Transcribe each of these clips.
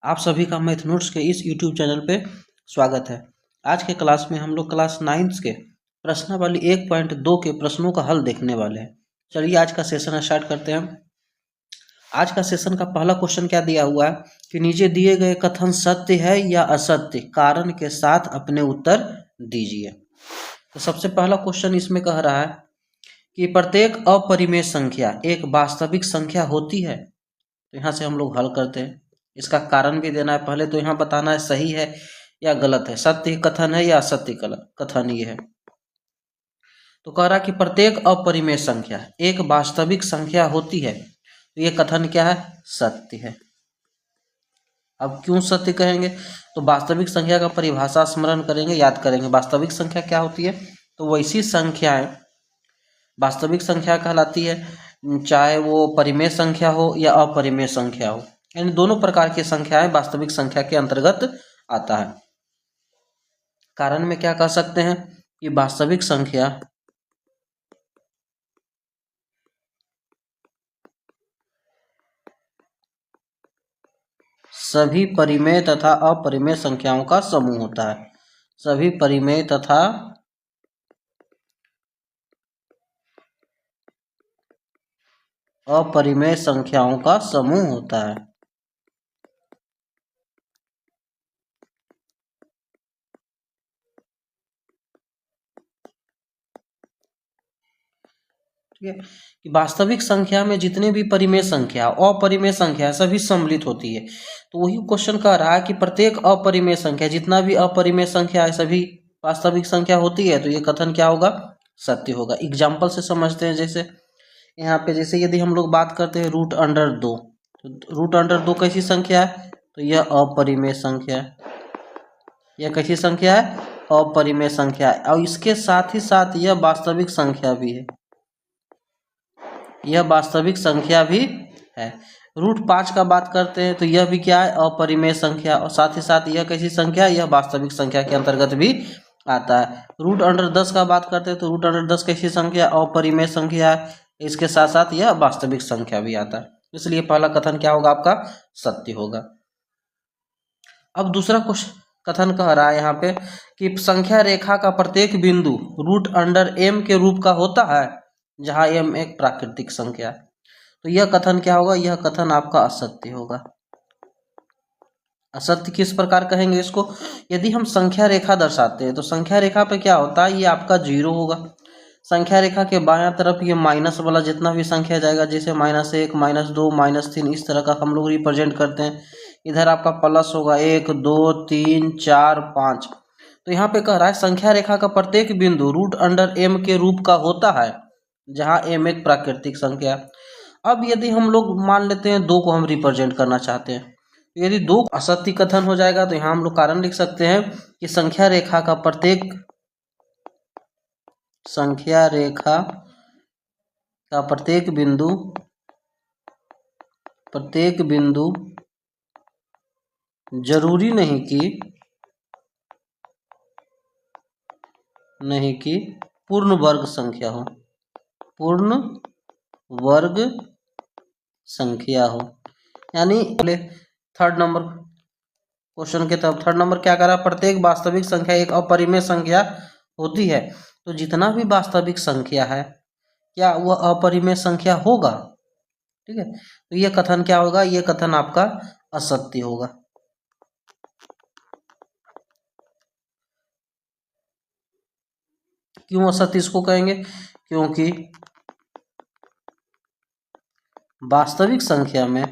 आप सभी का मैथ नोट्स के इस यूट्यूब चैनल पे स्वागत है। आज के क्लास में हम लोग क्लास 9 के प्रश्नावली 1.2 के प्रश्नों का हल देखने वाले हैं। चलिए आज का सेशन स्टार्ट करते हैं। आज का सेशन का पहला क्वेश्चन क्या दिया हुआ है कि नीचे दिए गए कथन सत्य है या असत्य, कारण के साथ अपने उत्तर दीजिए। तो सबसे पहला क्वेश्चन इसमें कह रहा है कि प्रत्येक अपरिमेय संख्या एक वास्तविक संख्या होती है। तो यहाँ से हम लोग हल करते हैं। इसका कारण भी देना है, पहले तो यहाँ बताना है सही है या गलत है, सत्य कथन है या असत्य कथन ये है। तो कह रहा कि प्रत्येक अपरिमेय संख्या एक वास्तविक संख्या होती है, तो ये कथन क्या है? सत्य है। अब क्यों सत्य कहेंगे? तो वास्तविक संख्या का परिभाषा स्मरण करेंगे, याद करेंगे। वास्तविक संख्या क्या होती है? तो वैसी संख्याएं वास्तविक संख्या कहलाती है, चाहे वो परिमेय संख्या हो या अपरिमेय संख्या हो, यानी दोनों प्रकार की संख्याएं वास्तविक संख्या के अंतर्गत आता है। कारण में क्या कह सकते हैं कि वास्तविक संख्या सभी परिमेय तथा अपरिमेय संख्याओं का समूह होता है। सभी परिमेय तथा अपरिमेय संख्याओं का समूह होता है। ठीक है कि वास्तविक संख्या में जितने भी परिमेय संख्या अपरिमेय संख्या सभी सम्मिलित होती है। तो वही क्वेश्चन कह रहा है कि प्रत्येक अपरिमेय संख्या जितना भी अपरिमेय संख्या है सभी वास्तविक संख्या होती है। तो ये कथन क्या होगा? सत्य होगा। एग्जाम्पल से समझते हैं। जैसे यहाँ पे जैसे यदि हम लोग बात करते हैं √2, तो √2 कैसी संख्या है? तो यह अपरिमेय संख्या है। यह कैसी संख्या है? अपरिमेय संख्या है। और इसके साथ ही साथ यह वास्तविक संख्या भी है। यह वास्तविक संख्या भी है। √5 का बात करते हैं तो यह भी क्या है? अपरिमेय संख्या। और साथ ही साथ यह कैसी संख्या? यह वास्तविक संख्या के अंतर्गत भी आता है। √10 का बात करते हैं तो √10 कैसी संख्या? अपरिमेय संख्या है। इसके साथ साथ यह वास्तविक संख्या भी आता है। इसलिए पहला कथन क्या होगा? आपका सत्य होगा। अब दूसरा क्वेश्चन कथन कह रहा है यहाँ पे कि संख्या रेखा का प्रत्येक बिंदु √m के रूप का होता है, जहां m एक प्राकृतिक संख्या। तो यह कथन क्या होगा? यह कथन आपका असत्य होगा। असत्य किस प्रकार कहेंगे इसको? यदि हम संख्या रेखा दर्शाते हैं तो संख्या रेखा पे क्या होता है? ये आपका 0 होगा। संख्या रेखा के बायां तरफ ये माइनस वाला जितना भी संख्या जाएगा, जैसे -1, -2, -3, इस तरह का हम लोग रिप्रेजेंट करते हैं। इधर आपका प्लस होगा 1, 2, 3, 4, 5। तो यहाँ पे कह रहा है संख्या रेखा का प्रत्येक बिंदु √m के रूप का होता है, जहाँ m एक प्राकृतिक संख्या। अब यदि हम लोग मान लेते हैं 2 को हम रिप्रेजेंट करना चाहते हैं, यदि 2 असत्य कथन हो जाएगा तो यहाँ हम लोग कारण लिख सकते हैं कि संख्या रेखा का प्रत्येक बिंदु जरूरी नहीं कि पूर्ण वर्ग संख्या हो। पूर्ण वर्ग संख्या हो, यानी थर्ड नंबर क्वेश्चन के तरफ थर्ड नंबर क्या करा? प्रत्येक वास्तविक संख्या एक अपरिमेय संख्या होती है। तो जितना भी वास्तविक संख्या है क्या वह अपरिमेय संख्या होगा? ठीक है, तो यह कथन क्या होगा? यह कथन आपका असत्य होगा। क्यों असत्य इसको कहेंगे? क्योंकि वास्तविक संख्या में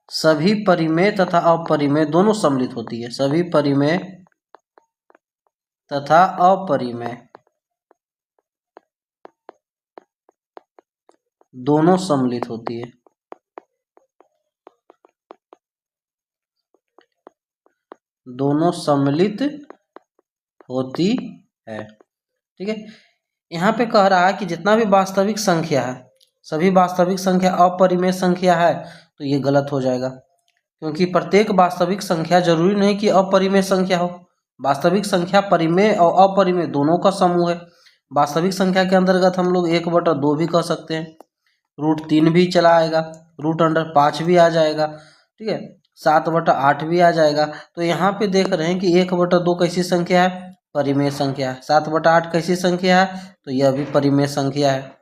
सभी परिमेय तथा अपरिमेय दोनों सम्मिलित होती है। सभी परिमेय तथा अपरिमेय दोनों सम्मिलित होती है। दोनों सम्मिलित होती है। ठीक है, यहाँ पे कह रहा है कि जितना भी वास्तविक संख्या है सभी वास्तविक संख्या अपरिमेय संख्या है। तो ये गलत हो जाएगा, क्योंकि प्रत्येक वास्तविक संख्या जरूरी नहीं कि अपरिमेय संख्या हो। वास्तविक संख्या परिमेय और अपरिमेय दोनों का समूह है। वास्तविक संख्या के अंतर्गत हम लोग 1/2 भी कह सकते हैं। √3 भी चला आएगा, √5 भी आ जाएगा, ठीक है, 7/8 भी आ जाएगा। तो यहाँ पे देख रहे हैं कि 1/2 कैसी संख्या है, परिमेय संख्या है। 7/8 कैसी संख्या है, तो यह भी परिमेय संख्या है।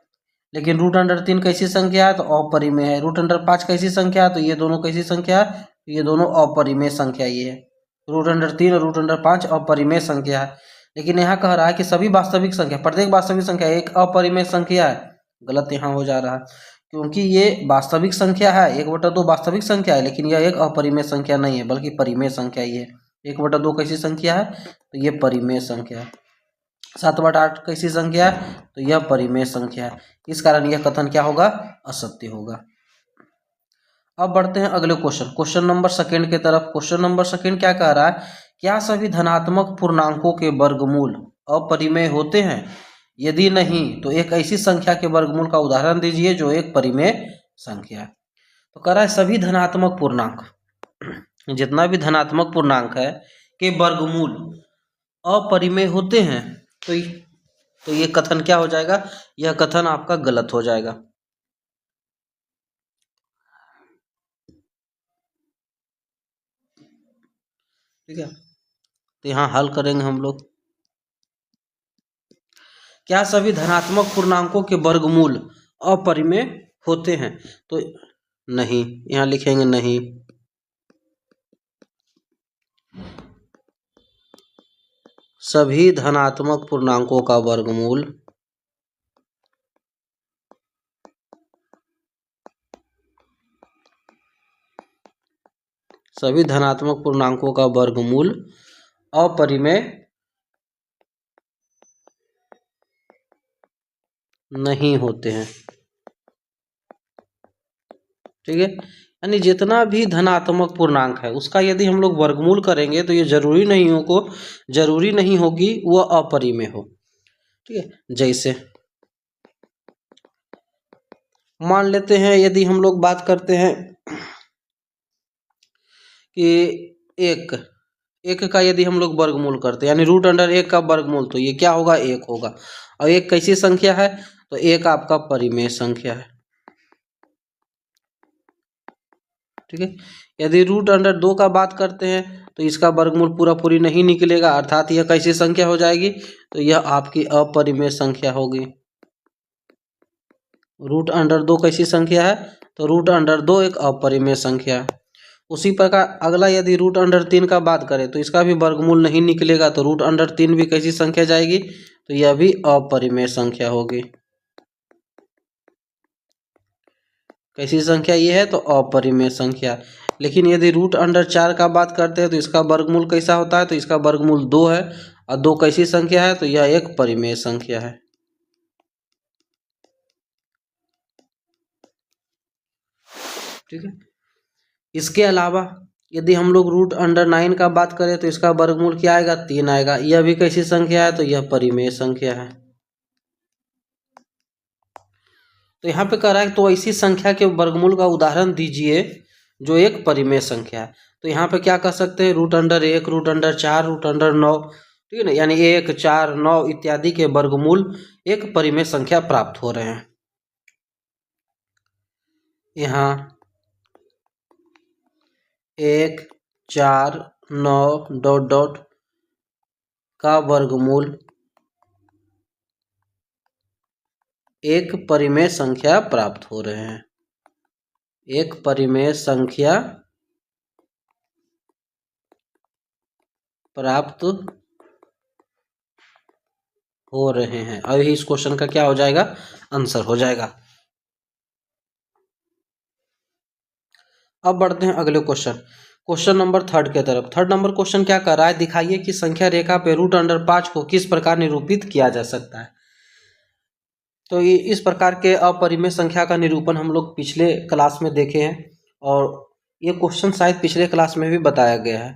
लेकिन √3 कैसी संख्या है, तो अपरिमेय है। √5 कैसी संख्या है, तो ये दोनों कैसी संख्या है, ये दोनों अपरिमेय संख्या ये है। √3 और √5 अपरिमेय संख्या है। लेकिन यहाँ कह रहा है कि सभी वास्तविक संख्या, प्रत्येक वास्तविक संख्या एक अपरिमेय संख्या है। गलत यहाँ हो जा रहा है, क्योंकि ये वास्तविक संख्या है, 1/2 वास्तविक संख्या है, लेकिन यह एक अपरिमेय संख्या नहीं है, बल्कि परिमेय संख्या ये है। 1/2 कैसी संख्या है, तो ये परिमेय संख्या है। 7/8 कैसी संख्या है, तो यह परिमेय संख्या है। इस कारण यह कथन क्या होगा, असत्य होगा। अब बढ़ते हैं अगले क्वेश्चन नंबर सेकंड की तरफ। क्वेश्चन नंबर सेकंड क्या कह रहा है, क्या सभी धनात्मक पूर्णांकों के वर्गमूल अपरिमेय होते हैं? यदि नहीं तो एक ऐसी संख्या के वर्गमूल का उदाहरण दीजिए जो एक परिमेय संख्या है। तो कह रहा है सभी धनात्मक पूर्णांक, जितना भी धनात्मक पूर्णांक है के वर्गमूल अपरिमेय होते हैं। तो ये कथन क्या हो जाएगा, यह कथन आपका गलत हो जाएगा। ठीक है, तो यहाँ हल करेंगे हम लोग। क्या सभी धनात्मक पूर्णांकों के वर्गमूल अपरिमेय होते हैं? तो नहीं, यहाँ लिखेंगे नहीं। सभी धनात्मक पूर्णांकों का वर्गमूल सभी धनात्मक पूर्णांकों का वर्गमूल अपरिमेय नहीं होते हैं। ठीक है, यानी जितना भी धनात्मक पूर्णांक है उसका यदि हम लोग वर्गमूल करेंगे तो ये जरूरी नहीं होगी वह अपरिमेय हो। ठीक है, जैसे मान लेते हैं यदि हम लोग बात करते हैं कि एक का यदि हम लोग वर्गमूल करते हैं, यानी √1 का वर्गमूल, तो ये क्या होगा, 1 होगा। और एक कैसी संख्या है, तो एक आपका परिमेय संख्या है। ठीक है, यदि √2 का बात करते हैं तो इसका वर्गमूल पूरी नहीं निकलेगा, अर्थात यह कैसी संख्या हो जाएगी, तो यह आपकी अपरिमेय संख्या होगी। √2 कैसी संख्या है, तो √2 एक अपरिमेय संख्या है। उसी प्रकार अगला यदि √3 का बात करें तो इसका भी वर्गमूल नहीं निकलेगा, तो √3 भी कैसी संख्या जाएगी, तो यह भी अपरिमेय संख्या होगी। कैसी संख्या ये है, तो अपरिमेय संख्या। लेकिन यदि √4 का बात करते हैं तो इसका वर्गमूल कैसा होता है, तो इसका वर्गमूल 2 है, और 2 कैसी संख्या है, तो यह एक परिमेय संख्या है। ठीक है, इसके अलावा यदि हम लोग √9 का बात करें तो इसका वर्गमूल क्या आएगा, 3 आएगा। यह भी कैसी संख्या है, तो यह परिमेय संख्या है। तो यहाँ पे कह रहा है तो ऐसी संख्या के वर्गमूल का उदाहरण दीजिए जो एक परिमेय संख्या है। तो यहाँ पे क्या कर सकते हैं, √1, √4, √9, ठीक है ना, यानी 1, 4, 9 इत्यादि के वर्गमूल एक परिमेय संख्या प्राप्त हो रहे हैं। यहाँ 1, 4, 9 ... का वर्गमूल एक परिमेय संख्या प्राप्त हो रहे हैं। एक परिमेय संख्या प्राप्त हो रहे हैं। अब इस क्वेश्चन का क्या हो जाएगा, आंसर हो जाएगा। अब बढ़ते हैं अगले क्वेश्चन नंबर 3 की तरफ। 3 नंबर क्वेश्चन क्या कर रहा है, दिखाइए कि संख्या रेखा पे √5 को किस प्रकार निरूपित किया जा सकता है। तो इस प्रकार के अपरिमेय संख्या का निरूपण हम लोग पिछले क्लास में देखे हैं, और ये क्वेश्चन शायद पिछले क्लास में भी बताया गया है।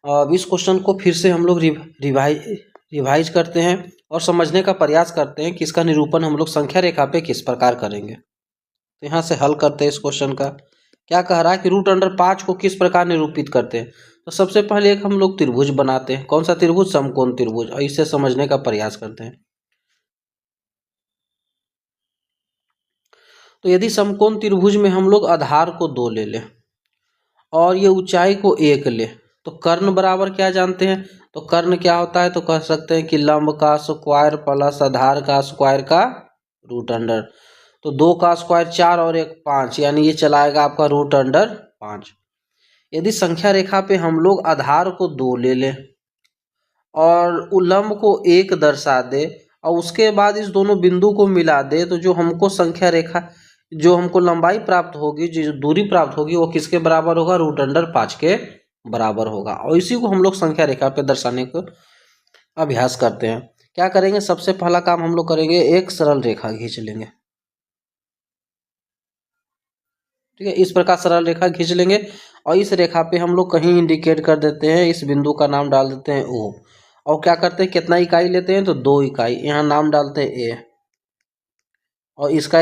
अब इस क्वेश्चन को फिर से हम लोग रिवाइज करते हैं और समझने का प्रयास करते हैं कि इसका निरूपण हम लोग संख्या रेखा पे किस प्रकार करेंगे। तो यहाँ से हल करते हैं इस क्वेश्चन का। क्या कह रहा है कि √5 को किस प्रकार निरूपित करते हैं। तो सबसे पहले एक हम लोग त्रिभुज बनाते हैं। कौन सा त्रिभुज, समकोण त्रिभुज, और इसे समझने का प्रयास करते हैं। तो यदि समकोण त्रिभुज में हम लोग आधार को 2 ले लें और ये ऊंचाई को 1 ले, तो कर्ण बराबर क्या जानते हैं? तो कर्ण क्या होता है? तो कह सकते हैं कि लंब का स्क्वायर प्लस आधार का स्क्वायर का रूट अंडर। तो 2 का स्क्वायर 4 और 1 5, यानी ये चलाएगा आपका रूट अंडर 5। यदि संख्या रेखा पे हम लोग आधार को 2 ले लें और उलंब को 1 दर्शा दे और उसके बाद इस दोनों बिंदु को मिला दे, तो जो हमको संख्या रेखा, जो हमको लंबाई प्राप्त होगी, जो दूरी प्राप्त होगी, वो किसके बराबर होगा? रूट अंडर 5 के बराबर होगा। और इसी को हम लोग संख्या रेखा पे दर्शाने को अभ्यास करते हैं। क्या करेंगे? सबसे पहला काम हम लोग करेंगे, एक सरल रेखा खींच लेंगे। ठीक है, इस प्रकार सरल रेखा खींच लेंगे और इस रेखा पे हम लोग कहीं इंडिकेट कर देते हैं, इस बिंदु का नाम डाल देते हैं O। और क्या करते हैं, कितना इकाई लेते हैं? तो 2 इकाई, यहाँ नाम डालते हैं A और इसका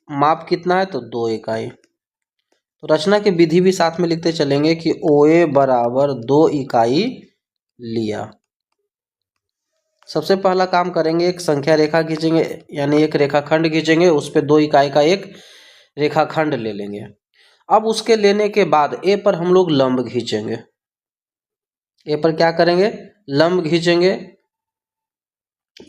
माप कितना है? तो 2 इकाई। तो रचना की विधि भी साथ में लिखते चलेंगे कि OA बराबर 2 इकाई लिया। सबसे पहला काम करेंगे, एक संख्या रेखा खींचेंगे, यानी एक रेखाखंड खींचेंगे, उस पर 2 इकाई का एक रेखाखंड ले लेंगे। अब उसके लेने के बाद ए पर हम लोग लंब खींचेंगे। ए पर क्या करेंगे? लंब खींचेंगे,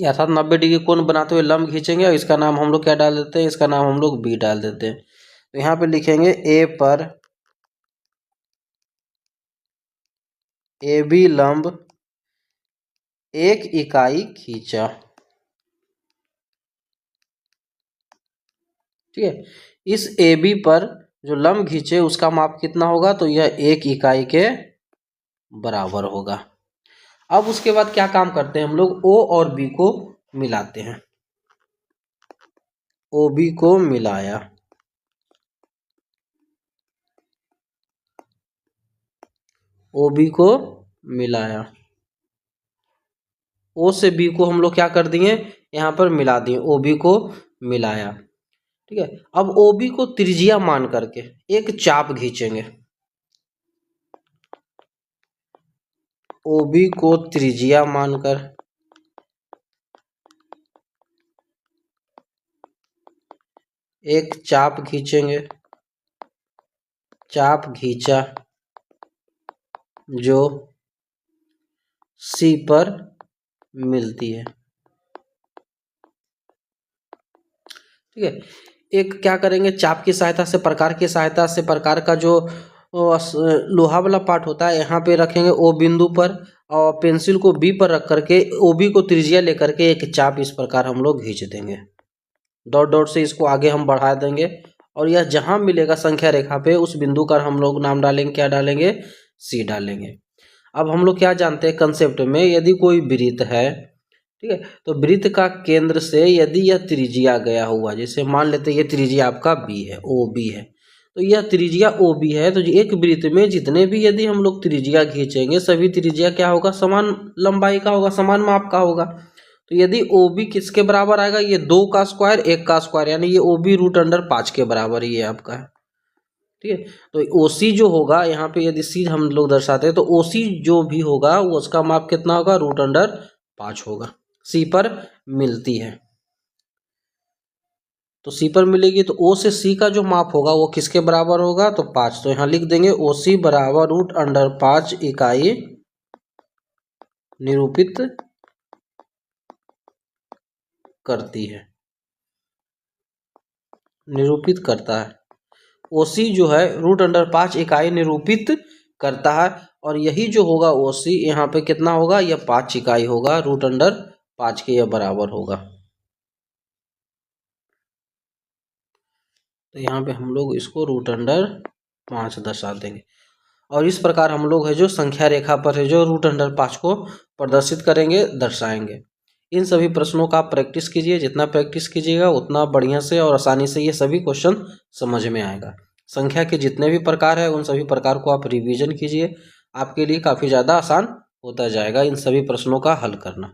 अर्थात 90 डिग्री कोण बनाते हुए लंब खींचेंगे और इसका नाम हम लोग क्या डाल देते हैं? इसका नाम हम लोग बी डाल देते हैं। तो यहाँ पे लिखेंगे ए पर ए बी लंब 1 इकाई खींचा। ठीक है, इस ए बी पर जो लंब खींचे उसका माप कितना होगा? तो यह 1 इकाई के बराबर होगा। अब उसके बाद क्या काम करते हैं हम लोग? ओ और बी को मिलाते हैं। ओ बी को मिलाया, ओ बी को मिलाया, ओ से बी को हम लोग क्या कर दिए? यहाँ पर मिला दिए, ओ बी को मिलाया। ठीक है, अब ओ बी को त्रिज्या मान करके एक चाप खींचेंगे। ओ बी को त्रिज्या मानकर एक चाप खींचेंगे। चाप खींचा जो सी पर मिलती है। ठीक है, एक क्या करेंगे, चाप की सहायता से, प्रकार की सहायता से, प्रकार का जो लोहा वाला पार्ट होता है यहाँ पे रखेंगे ओ बिंदु पर और पेंसिल को बी पर रख करके ओ बी को त्रिज्या लेकर के एक चाप इस प्रकार हम लोग खींच देंगे। डॉट डॉट से इसको आगे हम बढ़ा देंगे और यह जहाँ मिलेगा संख्या रेखा पे उस बिंदु का हम लोग नाम डालेंगे, क्या डालेंगे? सी डालेंगे। अब हम लोग क्या जानते हैं कंसेप्ट में, यदि कोई वृत्त है, ठीक है, तो वृत्त का केंद्र से यदि यह त्रिज्या गया हुआ, जैसे मान लेते हैं ये त्रिज्या आपका बी है, ओ बी है, तो यह त्रिज्या ओ बी है, तो एक वृत्त में जितने भी यदि हम लोग त्रिज्या खींचेंगे सभी त्रिज्या क्या होगा? समान लंबाई का होगा, समान माप का होगा। तो यदि ओ बी किसके बराबर आएगा? ये 2 का स्क्वायर 1 का स्क्वायर, यानी ये ओ बी रूट अंडर 5 के बराबर ये आपका है। ठीक है, तो ओ सी जो होगा यहाँ पे, यदि सी हम लोग दर्शाते हैं तो ओ सी जो भी होगा वो उसका माप कितना होगा? रूट अंडर 5 होगा। सी पर मिलती है तो सी पर मिलेगी, तो ओ से सी का जो माप होगा वो किसके बराबर होगा? तो 5। तो यहाँ लिख देंगे ओ सी बराबर रूट अंडर 5 इकाई निरूपित करती है, निरूपित करता है। ओ सी जो है रूट अंडर 5 इकाई निरूपित करता है और यही जो होगा ओ सी यहाँ पे कितना होगा? यह 5 इकाई होगा, रूट अंडर 5 के यह बराबर होगा। तो यहाँ पे हम लोग इसको रूट अंडर 5 दर्शा देंगे और इस प्रकार हम लोग है जो संख्या रेखा पर है जो रूट अंडर 5 को प्रदर्शित करेंगे, दर्शाएंगे। इन सभी प्रश्नों का आप प्रैक्टिस कीजिए, जितना प्रैक्टिस कीजिएगा उतना बढ़िया से और आसानी से ये सभी क्वेश्चन समझ में आएगा। संख्या के जितने भी प्रकार है उन सभी प्रकार को आप रिवीजन कीजिए, आपके लिए काफ़ी ज़्यादा आसान होता जाएगा इन सभी प्रश्नों का हल करना।